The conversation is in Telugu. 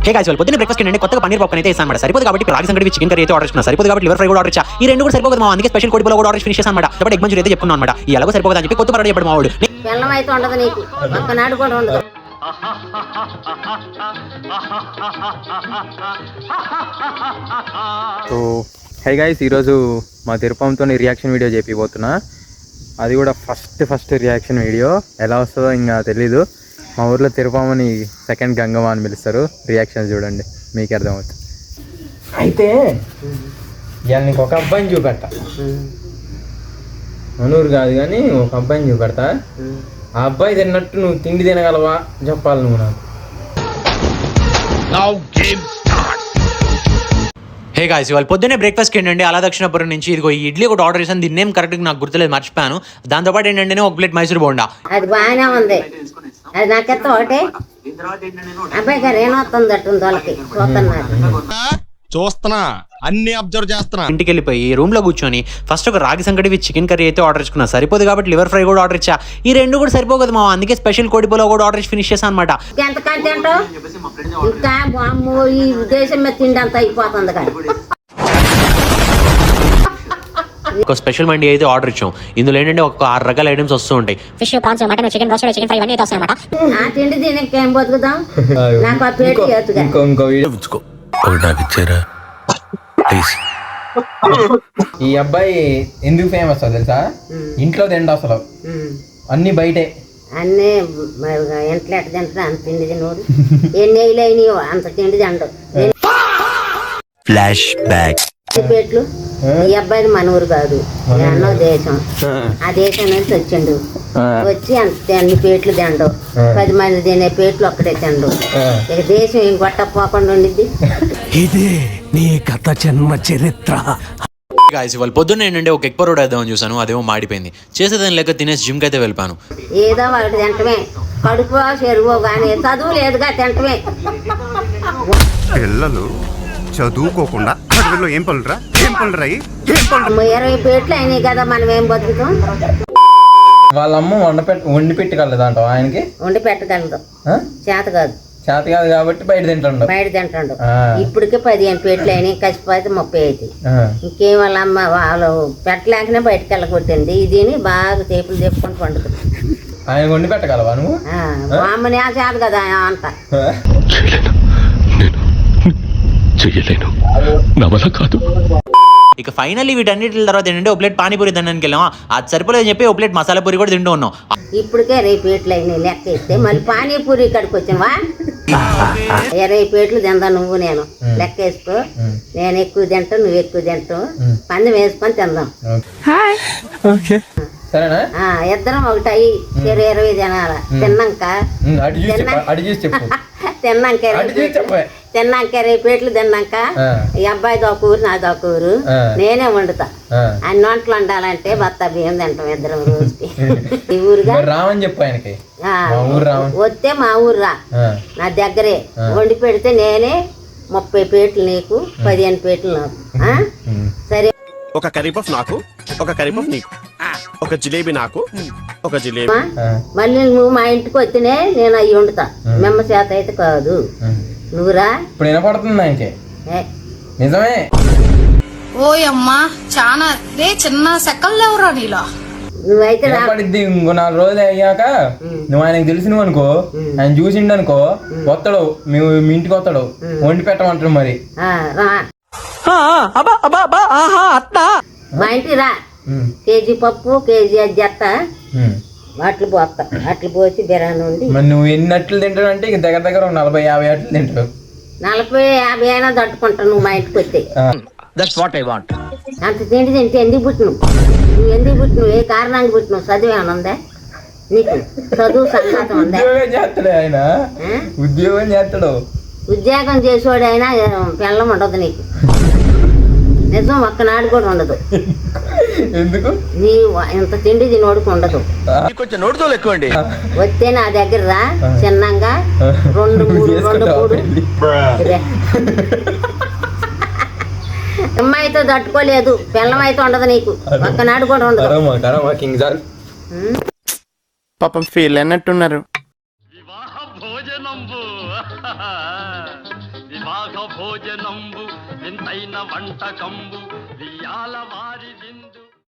హే గాయ్స్ వెల్ పొద్దున్న బ్రేక్ఫాస్ట్ ఏంటంటే కొత్తగా పన్నీర్ పాప్కార్న్ అయితే ఇస్తాను అన్నమాట. సరిపోదు కాబట్టి రాగి సంగటి చికెన్ కర్రీ అయితే ఆర్డర్ చేస్తున్నా. సరిపోదు కాబట్టి లివర్ ఫ్రై కూడా ఆర్డర్ చేశా. ఈ రెండు కూడా సరిపోదు మా అందుకే స్పెషల్ కోడి పులావ్ కూడా ఆర్డర్ ఫినిష్ చేశాను అన్నమాట. కాబట్టి ఎగ్ మంచూరియా అయితే చెప్పుకున్నాను అన్నమాట. ఈ ఎలాగో సరిపోదు అని చెప్పి కొత్త పరాడు చెప్పాడు మా వాడు. బెల్లం అయితే ఉండదు నీకు, ఒక్కనాడు కూడా ఉండదు. సో హై గైస్, ఈరోజు మా తిరుపతితో రియాక్షన్ వీడియో చెప్పిపోతున్నా. అది కూడా ఫస్ట్ రియాక్షన్ వీడియో. ఎలా వస్తుందో ఇంకా తెలీదు. మా ఊర్లో తిరుపతిని సెకండ్ గంగమ్మ అని పిలుస్తారు. రియాక్షన్ చూడండి, మీకు అర్థమవుతుంది. అయితే ఇవాళ నీకు ఒక అబ్బాయిని చూపెడతా. మనూరు కాదు కానీ ఒక అబ్బాయిని చూపెడతా. ఆ అబ్బాయి తిన్నట్టు నువ్వు తిండి తినగలవా చెప్పాలి నువ్వు నాకు. హే గాయ్స్ ఇవాళ పొద్దున్నే బ్రేక్ఫాస్ట్కి ఏంటంటే అలా దక్షిణపురం నుంచి ఇదిగో ఈ ఇడ్లీ ఒకటి ఆర్డర్ చేశాను. దీన్ని ఏం కరెక్ట్గా నాకు గుర్తులేదు, మర్చిపోయాను. దాంతోపాటు ఏంటంటే ఒక ప్లేట్ మైసూర్ బోండా. అది బాగానే ఉంది, అది నాకెత్త ఒకటే. అబ్బాయి గారు ఏమవుతుంది అట్టుంది వాళ్ళకి చూస్తున్నా, అన్ని అబ్జర్వ్ చేస్తున్నా. ఇంటికి వెళ్ళిపోయి రూమ్ లో కూర్చొని ఫస్ట్ ఒక రాగి సంగటి విత్ చికెన్ కర్రీ అయితే ఆర్డర్ చేసుకున్నా. సరిపోదు కాబట్టి లివర్ ఫ్రై కూడా ఆర్డర్ ఇచ్చా. ఈ రెండు కూడా సరిపోదు మా అందుకే స్పెషల్ కోడి పులావ్ కూడా ఆర్డర్ ఫినిష్ చేశాను అనమాట. ఎంత కంటెంట్ ఇంకా అమ్మో ఈ దేశం మీద తిండి అంతా అయిపోతుంది కానీ. ఒక స్పెషల్ మండి అయితే ఆర్డర్ ఇచ్చాం. ఇందులో ఏంటంటే ఒక 6 రకాల ఐటమ్స్ వస్తూ ఉంటాయి. Fish, prawns, mutton, chicken, roasted chicken fry అన్నీ వస్తాయి అన్నమాట. ఆ తిండి తినక ఏం బతుకుతాం. నాకు ఆ పేరు చేతుగా ఇంకో వీడియో. ఈ అబ్బాయి ఎందుకు ఫేమస్ తెలుసా? ఇంట్లో తిండి అసలు అన్ని బయటే. అన్నీ ఇంట్లో ఎట్ట తింటా అంత తిండి తినోడు. ఎన్ని నెయ్యిలు అయినాయో అంత తిండి తిండు. Flash back. పేట్లు ఈ అబ్బాయిది మన ఊరు కాదు, ఎన్నో దేశం. ఆ దేశం నుంచి వచ్చిండు. వచ్చి అన్ని పేట్లు తిండు. 10 మంది తినే పేట్లు ఒక్కడే తిండు. ఇక దేశం ఏం కొట్టపోకుండా ఉండిద్ది. ఇదే నీ కథ జన్మ చరిత్ర. గాయ్స్ ఇవాళ పొద్దున్న ఏంటంటే ఒక ఎగ్ పరోటా వేద్దామని చూసాను. అదేమో మాడిపోయింది. చేసేదాన్ని లేక తినేసి జిమ్కి అయితే వెళ్ళిపోయాను. ఏదో ఒకటి తింటమే, కడుపో చెరువో కానీ చదువు లేదుగా తింటమే. పిల్లలు చదువుకోకుండా అడవిలో ఏం పనులురా 20 పేట్లు అయినాయి కదా, మనం ఏం బతుకుతాం. వాళ్ళ అమ్మ వండి పెట్టగలదు అంట ఆయనకి. వండి పెట్టగలదు, చేత కాదు. చేత కాదు కాబట్టి బయట తింటాడు. బయట తింటాడు. ఇప్పటికే 15 పేట్లు అయినాయి, కసిపోతే 30 అయితే. ఇంకేం వాళ్ళ అమ్మ వాళ్ళు పెట్టలేకనే బయటకు వెళ్ళకొట్టింది. ఇది బాగా తేపులు తెప్పుకొని పండుతుంది. ఆయన వండి పెట్టగలవా నువ్వు? మా అమ్మని ఆ చేత కదా అంట. చెయ్యలేను, నా వల్ల కాదు. ఇక ఫైనల్లీ వీటన్నిటి తర్వాత ఏంటంటే ఒక ప్లేట్ పానీపూరి తినడానికి వెళ్ళామా. అది సరిపోలేదని చెప్పి ఒక ప్లేట్ మసాలా పూరి కూడా తింటూ ఉన్నాం. ఇప్పటికే 20 పేట్లు అయినాయి లెక్క ఇస్తే మళ్ళీ పానీపూరి ఇక్కడికి వచ్చావా? 20 పేట్లు తిందా నువ్వు నేను లెక్క వేసుకో. నేను ఎక్కువ తింటావు, నువ్వు ఎక్కువ తింటావు. పందెం వేసుకొని తిందాం. ఇద్దరం ఒకటి అయ్యి 20 తినాల. తిన్నాక 20 పేట్లు తిన్నాక ఈ అబ్బాయి దొక్కూరు నా దొక్కూరు నేనే వండుతా. అన్ని వంటలు వండాలంటే భర్త బియ్యం తింటాం ఇద్దరం రోజుకి. ఈ ఊరుగా రామని చెప్పు ఆయనకి. వస్తే మా ఊరు రా, నా దగ్గరే వండి పెడితే నేనే 30 పేట్లు నీకు, 15 పేట్లు నాకు. సరే, ఒక కర్రీపఫ్ నాకు, ఒక కర్రీపఫ్ నీకు, ఒక జిలేబీ నాకు, ఒక జిలేబీ. మళ్ళీ నువ్వు మా ఇంటికి వస్తేనే నేను అవి వండుతా. మెమ్మ చేత అయితే కాదు. నువ్వురా. ఇప్పుడు వినపడుతుంది ఆయనకి. నిజమే. ఓయమ్మా చాలా చిన్న సెకల్లో ఎవరా నీలో. నువ్వైతే పడిద్ది. ఇంకో 4 రోజులు అయ్యాక నువ్వు ఆయనకు తెలిసినవు అనుకో, ఆయన చూసిండు అనుకో, వస్తాడు మీ ఇంటికి వస్తాడు, వండి పెట్టమంటాడు. మరి మా ఇంటికి రా, కేజీ పప్పు కేజీ అది చేస్తా. అట్లు పోస్తా, అట్లు పోసి బిర్యానీ ఉండి. మరి నువ్వు ఎన్ని అట్లు తింటావు అంటే దగ్గర 40-50 అట్లు తింటావు. 40-50 అయినా తట్టుకుంటావు నువ్వు మా ఇంటికి వస్తే. అంత తిండి తింటే ఎందుకు పుట్టినావు నువ్వు? ఎందుకు పుట్టినావు? ఏ కారణానికి పుట్టినావు? చదువు ఏమైనా ఉందా నీకు? చదువు సంఘాతం ఉందా? చేస్తాడు ఆయన, ఉద్యోగం చేస్తాడు. ఉద్యోగం చేసేవాడైనా పిల్లం ఉండదు నీకు. నిజం ఒక్కనాడు కూడా ఉండదు. ఎందుకు? నీ ఇంత తిండి తినోడుకు ఉండదు. కొంచెం నోటితో ఎక్కువండి. వస్తే నా దగ్గర రా, చిన్నంగా 2-3 అమ్మాయితో తట్టుకోలేదు, పిల్లమైతే ఉండదు నీకు. ఒక్కనాడు కూడా ఉండదు. పాపం ఫీల్ అన్నట్టున్నారు. వివాహ భోజనంబు వింతైన వంటకంబు వియాల వారిది